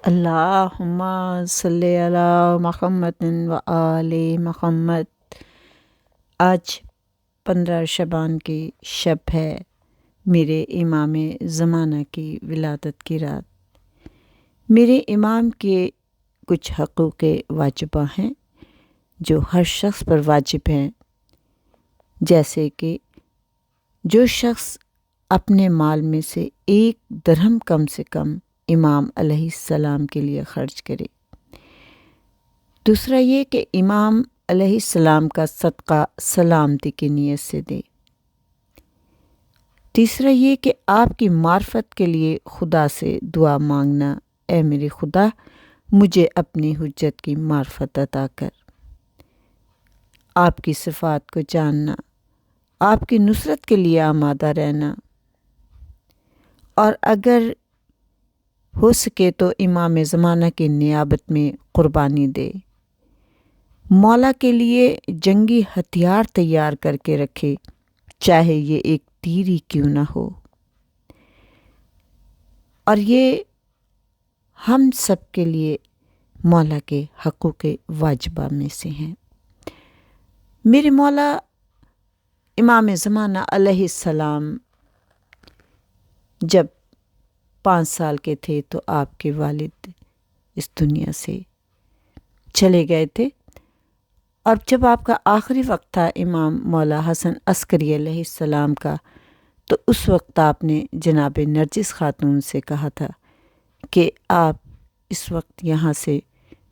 اللہم صلی علی محمد و آل محمد۔ آج 15 شعبان کی شب ہے، میرے امام زمانہ کی ولادت کی رات۔ میرے امام کے کچھ حقوق واجبہ ہیں جو ہر شخص پر واجب ہیں، جیسے کہ جو شخص اپنے مال میں سے 1 درہم کم سے کم امام علیہ السلام کے لیے خرچ کرے۔ دوسرا یہ کہ امام علیہ السلام کا صدقہ سلامتی کی نیت سے دے۔ تیسرا یہ کہ آپ کی معرفت کے لیے خدا سے دعا مانگنا، اے میرے خدا مجھے اپنی حجت کی معرفت عطا کر۔ آپ کی صفات کو جاننا، آپ کی نصرت کے لیے آمادہ رہنا، اور اگر ہو سکے تو امام زمانہ کی نیابت میں قربانی دے۔ مولا کے لیے جنگی ہتھیار تیار کر کے رکھے، چاہے یہ ایک تیر ہی کیوں نہ ہو۔ اور یہ ہم سب کے لیے مولا کے حقوق واجبہ میں سے ہیں۔ میرے مولا امام زمانہ علیہ السلام جب 5 سال کے تھے تو آپ کے والد اس دنیا سے چلے گئے تھے، اور جب آپ کا آخری وقت تھا امام مولا حسن عسکری علیہ السلام کا، تو اس وقت آپ نے جناب نرجس خاتون سے کہا تھا کہ آپ اس وقت یہاں سے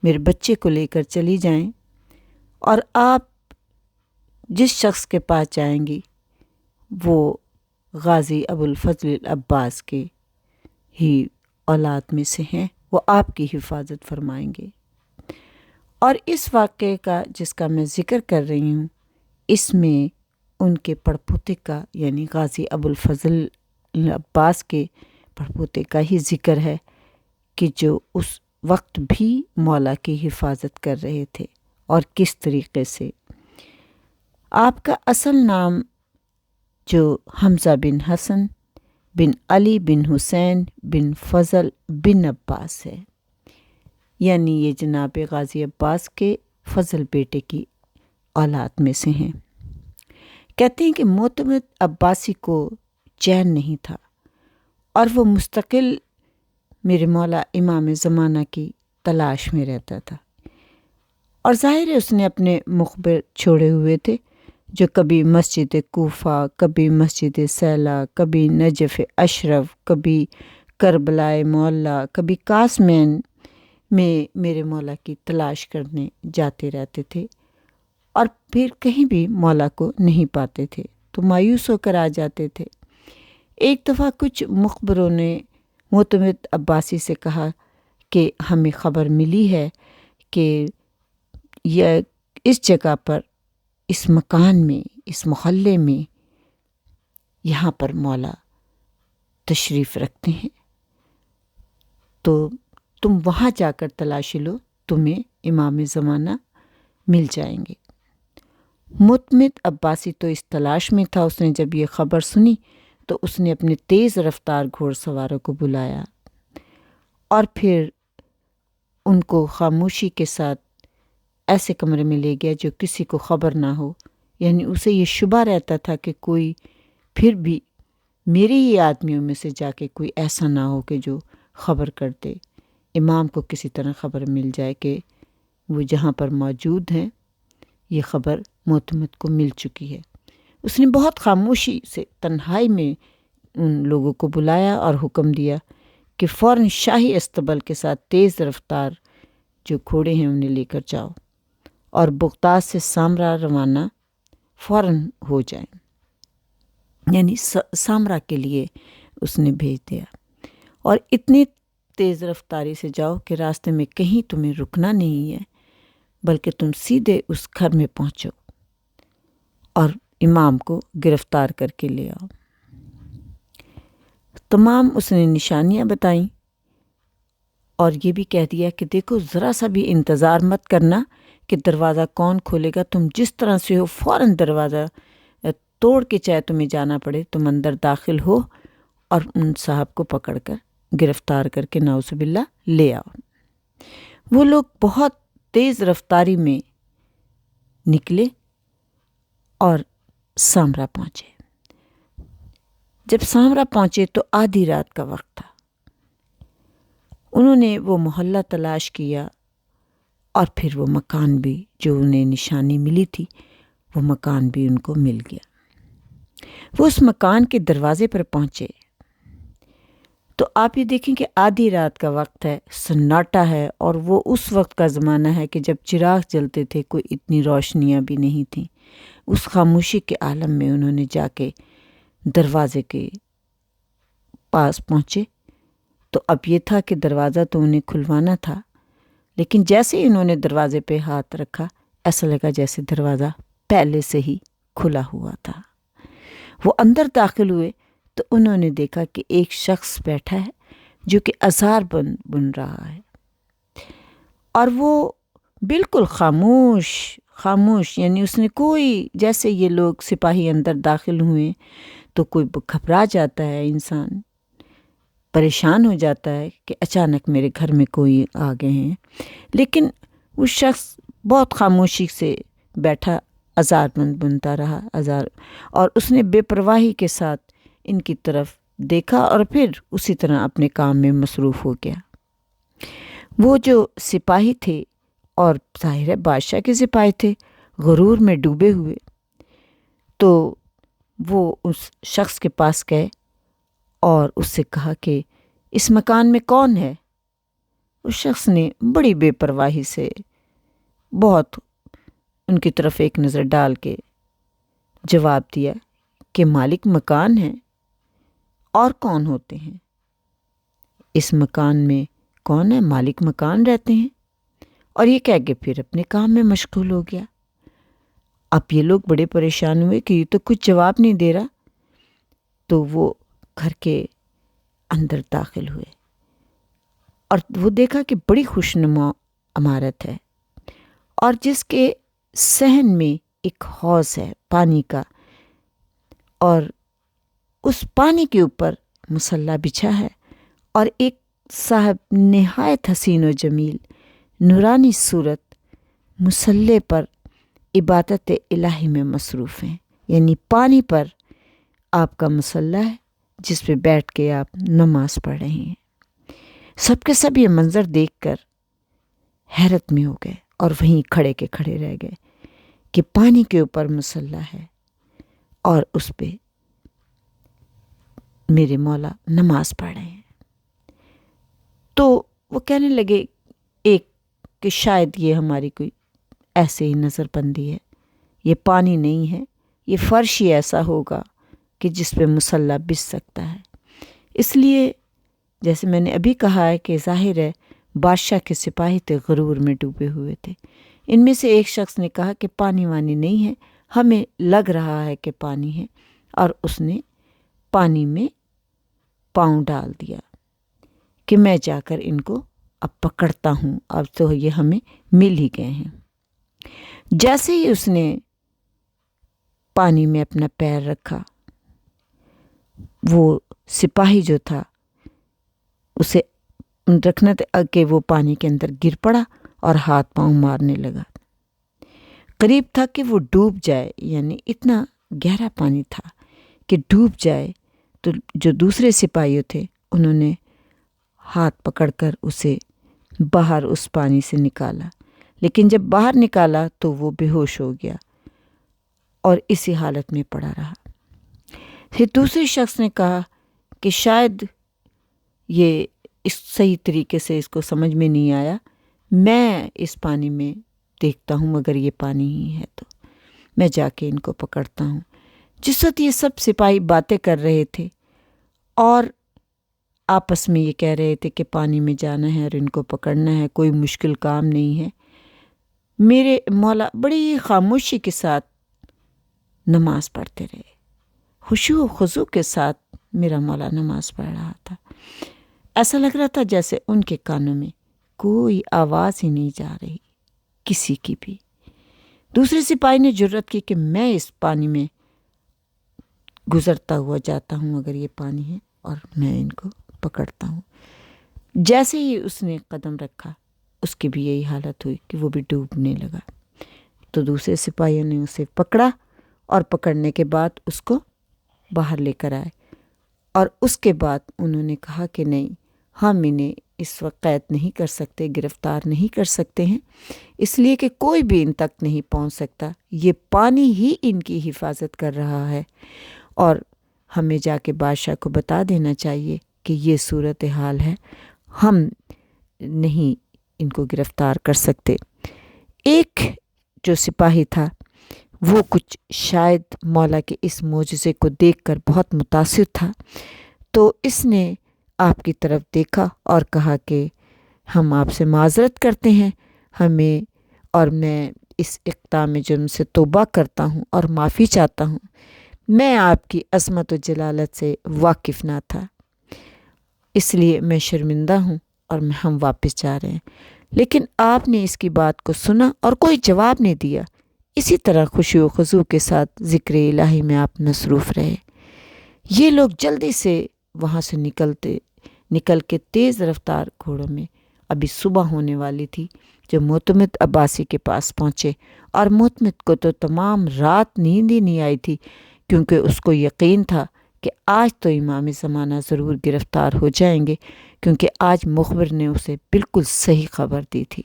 میرے بچے کو لے کر چلی جائیں، اور آپ جس شخص کے پاس جائیں گی وہ غازی ابو الفضل العباس کے ہی اولاد میں سے ہیں، وہ آپ کی حفاظت فرمائیں گے۔ اور اس واقعے کا جس کا میں ذکر کر رہی ہوں، اس میں ان کے پڑپوتے کا یعنی غازی ابو الفضل العباس کے پڑپوتے کا ہی ذکر ہے کہ جو اس وقت بھی مولا کی حفاظت کر رہے تھے، اور کس طریقے سے۔ آپ کا اصل نام جو حمزہ بن حسن بن علی بن حسین بن فضل بن عباس ہے، یعنی یہ جناب غازی عباس کے فضل بیٹے کی اولاد میں سے ہیں۔ کہتے ہیں کہ معتمد عباسی کو چین نہیں تھا، اور وہ مستقل میرے مولا امام زمانہ کی تلاش میں رہتا تھا، اور ظاہر ہے اس نے اپنے مخبر چھوڑے ہوئے تھے جو کبھی مسجد کوفہ، کبھی مسجد سیلا، کبھی نجف اشرف، کبھی کربلائے معلیٰ، کبھی قاسمین میں میرے مولا کی تلاش کرنے جاتے رہتے تھے، اور پھر کہیں بھی مولا کو نہیں پاتے تھے تو مایوس ہو کر آ جاتے تھے۔ ایک دفعہ کچھ مخبروں نے معتمد عباسی سے کہا کہ ہمیں خبر ملی ہے کہ یہ اس جگہ پر، اس مکان میں، اس محلے میں یہاں پر مولا تشریف رکھتے ہیں، تو تم وہاں جا کر تلاشی لو، تمہیں امام زمانہ مل جائیں گے۔ معتمد عباسی تو اس تلاش میں تھا۔ اس نے جب یہ خبر سنی تو اس نے اپنے تیز رفتار گھوڑ سواروں کو بلایا، اور پھر ان کو خاموشی کے ساتھ ایسے کمرے میں لے گیا جو کسی کو خبر نہ ہو، یعنی اسے یہ شبہ رہتا تھا کہ کوئی پھر بھی میرے ہی آدمیوں میں سے جا کے کوئی ایسا نہ ہو کہ جو خبر کر دے، امام کو کسی طرح خبر مل جائے کہ وہ جہاں پر موجود ہیں، یہ خبر معتمد کو مل چکی ہے۔ اس نے بہت خاموشی سے تنہائی میں ان لوگوں کو بلایا اور حکم دیا کہ فوراً شاہی استبل کے ساتھ تیز رفتار جو گھوڑے ہیں انہیں لے کر جاؤ، اور بغداد سے سامرا روانہ فوراً ہو جائیں، یعنی سامرا کے لیے اس نے بھیج دیا، اور اتنی تیز رفتاری سے جاؤ کہ راستے میں کہیں تمہیں رکنا نہیں ہے، بلکہ تم سیدھے اس گھر میں پہنچو اور امام کو گرفتار کر کے لے آؤ۔ تمام اس نے نشانیاں بتائیں، اور یہ بھی کہہ دیا کہ دیکھو ذرا سا بھی انتظار مت کرنا کہ دروازہ کون کھولے گا، تم جس طرح سے ہو فوراً دروازہ توڑ کے چاہے تمہیں جانا پڑے، تم اندر داخل ہو اور ان صاحب کو پکڑ کر گرفتار کر کے نعوذ باللہ لے آؤ۔ وہ لوگ بہت تیز رفتاری میں نکلے اور سامرا پہنچے۔ جب سامرا پہنچے تو آدھی رات کا وقت تھا۔ انہوں نے وہ محلہ تلاش کیا اور پھر وہ مکان بھی جو انہیں نشانی ملی تھی وہ مکان بھی ان کو مل گیا۔ وہ اس مکان کے دروازے پر پہنچے تو آپ یہ دیکھیں کہ آدھی رات کا وقت ہے، سناٹا ہے، اور وہ اس وقت کا زمانہ ہے کہ جب چراغ جلتے تھے، کوئی اتنی روشنیاں بھی نہیں تھیں۔ اس خاموشی کے عالم میں انہوں نے جا کے دروازے کے پاس پہنچے تو اب یہ تھا کہ دروازہ تو انہیں کھلوانا تھا، لیکن جیسے ہی انہوں نے دروازے پہ ہاتھ رکھا ایسا لگا جیسے دروازہ پہلے سے ہی کھلا ہوا تھا۔ وہ اندر داخل ہوئے تو انہوں نے دیکھا کہ ایک شخص بیٹھا ہے جو کہ آزار بن رہا ہے، اور وہ بالکل خاموش، یعنی اس نے کوئی، جیسے یہ لوگ سپاہی اندر داخل ہوئے تو کوئی گھبرا جاتا ہے، انسان پریشان ہو جاتا ہے کہ اچانک میرے گھر میں کوئی آ گئے ہیں، لیکن وہ شخص بہت خاموشی سے بیٹھا آزار بنتا رہا، اور اس نے بے پرواہی کے ساتھ ان کی طرف دیکھا اور پھر اسی طرح اپنے کام میں مصروف ہو گیا۔ وہ جو سپاہی تھے، اور ظاہر ہے بادشاہ کے سپاہی تھے، غرور میں ڈوبے ہوئے، تو وہ اس شخص کے پاس گئے اور اس سے کہا کہ اس مکان میں کون ہے؟ اس شخص نے بڑی بے پرواہی سے بہت ان کی طرف ایک نظر ڈال کے جواب دیا کہ مالک مکان ہے، اور کون ہوتے ہیں؟ اس مکان میں کون ہے؟ مالک مکان رہتے ہیں۔ اور یہ کہہ کے پھر اپنے کام میں مشغول ہو گیا۔ اب یہ لوگ بڑے پریشان ہوئے کہ یہ تو کچھ جواب نہیں دے رہا، تو وہ گھر کے اندر داخل ہوئے اور وہ دیکھا کہ بڑی خوشنما عمارت ہے، اور جس کے صحن میں ایک حوض ہے پانی کا، اور اس پانی کے اوپر مصلی بچھا ہے، اور ایک صاحب نہایت حسین و جمیل نورانی صورت مصلی پر عبادت الہی میں مصروف ہیں، یعنی پانی پر آپ کا مصلی ہے جس پہ بیٹھ کے آپ نماز پڑھ رہے ہیں۔ سب کے سب یہ منظر دیکھ کر حیرت میں ہو گئے اور وہیں کھڑے کے کھڑے رہ گئے کہ پانی کے اوپر مصلی ہے اور اس پہ میرے مولا نماز پڑھ رہے ہیں۔ تو وہ کہنے لگے ایک کہ شاید یہ ہماری کوئی ایسے ہی نظر بندی ہے، یہ پانی نہیں ہے، یہ فرش ہی ایسا ہوگا کہ جس پہ مصلی بچھ سکتا ہے۔ اس لیے جیسے میں نے ابھی کہا ہے کہ ظاہر ہے بادشاہ کے سپاہی تھے، غرور میں ڈوبے ہوئے تھے۔ ان میں سے ایک شخص نے کہا کہ پانی وانی نہیں ہے، ہمیں لگ رہا ہے کہ پانی ہے، اور اس نے پانی میں پاؤں ڈال دیا کہ میں جا کر ان کو اب پکڑتا ہوں، اب تو یہ ہمیں مل ہی گئے ہیں۔ جیسے ہی اس نے پانی میں اپنا پیر رکھا، وہ سپاہی جو تھا اسے رکھنا تھا کہ وہ پانی کے اندر گر پڑا اور ہاتھ پاؤں مارنے لگا۔ قریب تھا کہ وہ ڈوب جائے، یعنی اتنا گہرا پانی تھا کہ ڈوب جائے، تو جو دوسرے سپاہی تھے انہوں نے ہاتھ پکڑ کر اسے باہر اس پانی سے نکالا، لیکن جب باہر نکالا تو وہ بے ہوش ہو گیا اور اسی حالت میں پڑا رہا۔ پھر دوسرے شخص نے کہا کہ شاید یہ اس صحیح طریقے سے اس کو سمجھ میں نہیں آیا، میں اس پانی میں دیکھتا ہوں، اگر یہ پانی ہی ہے تو میں جا کے ان کو پکڑتا ہوں۔ جس وقت یہ سب سپاہی باتیں کر رہے تھے اور آپس میں یہ کہہ رہے تھے کہ پانی میں جانا ہے اور ان کو پکڑنا ہے، کوئی مشکل کام نہیں ہے، میرے مولا بڑی خاموشی کے ساتھ نماز پڑھتے رہے، خشوع و خضوع کے ساتھ میرا مولا نماز پڑھ رہا تھا۔ ایسا لگ رہا تھا جیسے ان کے کانوں میں کوئی آواز ہی نہیں جا رہی، کسی کی بھی۔ دوسرے سپاہی نے جرأت کی کہ میں اس پانی میں گزرتا ہوا جاتا ہوں، اگر یہ پانی ہے، اور میں ان کو پکڑتا ہوں۔ جیسے ہی اس نے قدم رکھا اس کی بھی یہی حالت ہوئی کہ وہ بھی ڈوبنے لگا۔ تو دوسرے سپاہیوں نے اسے پکڑا اور پکڑنے کے بعد اس کو باہر لے کر آئے، اور اس کے بعد انہوں نے کہا کہ نہیں، ہم انہیں اس وقت قید نہیں کر سکتے، گرفتار نہیں کر سکتے ہیں، اس لیے کہ کوئی بھی ان تک نہیں پہنچ سکتا، یہ پانی ہی ان کی حفاظت کر رہا ہے، اور ہمیں جا کے بادشاہ کو بتا دینا چاہیے کہ یہ صورتحال ہے، ہم نہیں ان کو گرفتار کر سکتے۔ ایک جو سپاہی تھا وہ کچھ شاید مولا کے اس معجزے کو دیکھ کر بہت متاثر تھا، تو اس نے آپ کی طرف دیکھا اور کہا کہ ہم آپ سے معذرت کرتے ہیں، ہمیں، اور میں اس اقدام جرم سے توبہ کرتا ہوں اور معافی چاہتا ہوں، میں آپ کی عظمت و جلالت سے واقف نہ تھا، اس لیے میں شرمندہ ہوں اور ہم واپس جا رہے ہیں۔ لیکن آپ نے اس کی بات کو سنا اور کوئی جواب نہیں دیا۔ اسی طرح خوشی و خضوع کے ساتھ ذکر الہی میں آپ مصروف رہے۔ یہ لوگ جلدی سے وہاں سے نکل کے تیز رفتار گھوڑوں میں، ابھی صبح ہونے والی تھی، جو معتمد عباسی کے پاس پہنچے، اور معتمد کو تو تمام رات نیند ہی نہیں آئی تھی، کیونکہ اس کو یقین تھا کہ آج تو امام زمانہ ضرور گرفتار ہو جائیں گے، کیونکہ آج مخبر نے اسے بالکل صحیح خبر دی تھی۔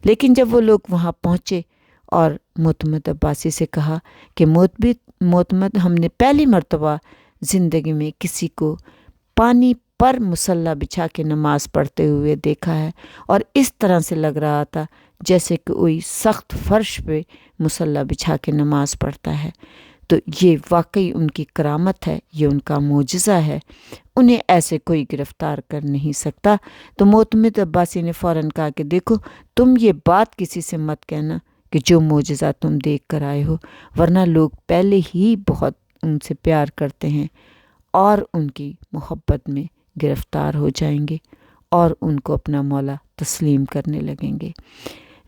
لیکن جب وہ لوگ وہاں پہنچے اور معتمد عباسی سے کہا کہ معتمد، ہم نے پہلی مرتبہ زندگی میں کسی کو پانی پر مصلی بچھا کے نماز پڑھتے ہوئے دیکھا ہے، اور اس طرح سے لگ رہا تھا جیسے کہ کوئی سخت فرش پہ مصلی بچھا کے نماز پڑھتا ہے، تو یہ واقعی ان کی کرامت ہے، یہ ان کا معجزہ ہے، انہیں ایسے کوئی گرفتار کر نہیں سکتا۔ تو معتمد عباسی نے فوراً کہا کہ دیکھو، تم یہ بات کسی سے مت کہنا کہ جو معجزہ تم دیکھ کر آئے ہو، ورنہ لوگ پہلے ہی بہت ان سے پیار کرتے ہیں اور ان کی محبت میں گرفتار ہو جائیں گے اور ان کو اپنا مولا تسلیم کرنے لگیں گے۔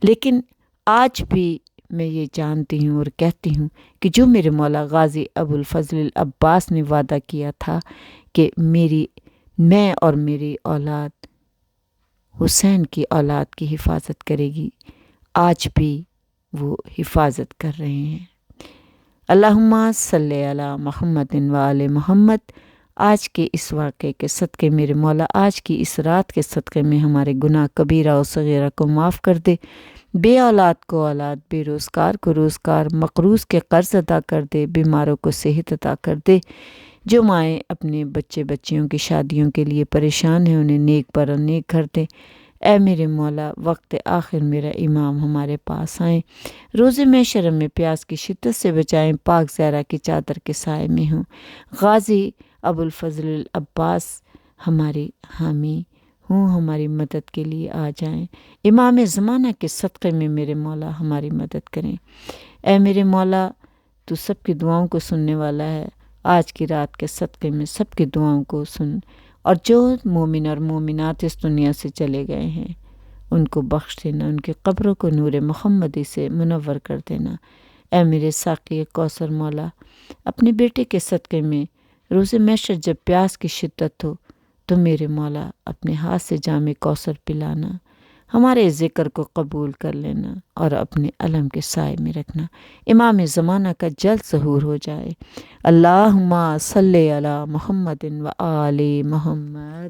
لیکن آج بھی میں یہ جانتی ہوں اور کہتی ہوں کہ جو میرے مولا غازی ابو الفضل العباس نے وعدہ کیا تھا کہ میں اور میری اولاد حسین کی اولاد کی حفاظت کرے گی، آج بھی وہ حفاظت کر رہے ہیں۔ اللہم صلی علی محمد و آل محمد۔ آج کے اس واقعے کے صدقے میرے مولا آج کی اس رات کے صدقے میں ہمارے گناہ کبیرہ و صغیرہ کو معاف کر دے، بے اولاد کو اولاد، بے روزگار کو روزگار، مقروض کے قرض ادا کر دے، بیماروں کو صحت عطا کر دے، جو مائیں اپنے بچیوں کی شادیوں کے لیے پریشان ہیں انہیں نیک پر اور نیک گھر دے۔ اے میرے مولا، وقت آخر میرا امام ہمارے پاس آئیں، روز محشر میں پیاس کی شدت سے بچائیں، پاک زہرا کی چادر کے سائے میں ہوں، غازی ابو الفضل العباس ہماری حامی ہوں، ہماری مدد کے لیے آ جائیں، امام زمانہ کے صدقے میں میرے مولا ہماری مدد کریں۔ اے میرے مولا، تو سب کی دعاؤں کو سننے والا ہے، آج کی رات کے صدقے میں سب کی دعاؤں کو سن، اور جو مومن اور مومنات اس دنیا سے چلے گئے ہیں ان کو بخش دینا، ان کی قبروں کو نور محمدی سے منور کر دینا۔ اے میرے ساقی کوثر مولا، اپنے بیٹے کے صدقے میں روز محشر جب پیاس کی شدت ہو تو میرے مولا اپنے ہاتھ سے جام کوثر پلانا، ہمارے ذکر کو قبول کر لینا اور اپنے علم کے سائے میں رکھنا، امام زمانہ کا جلد ظہور ہو جائے۔ اللہم صلی علی محمد و آل محمد۔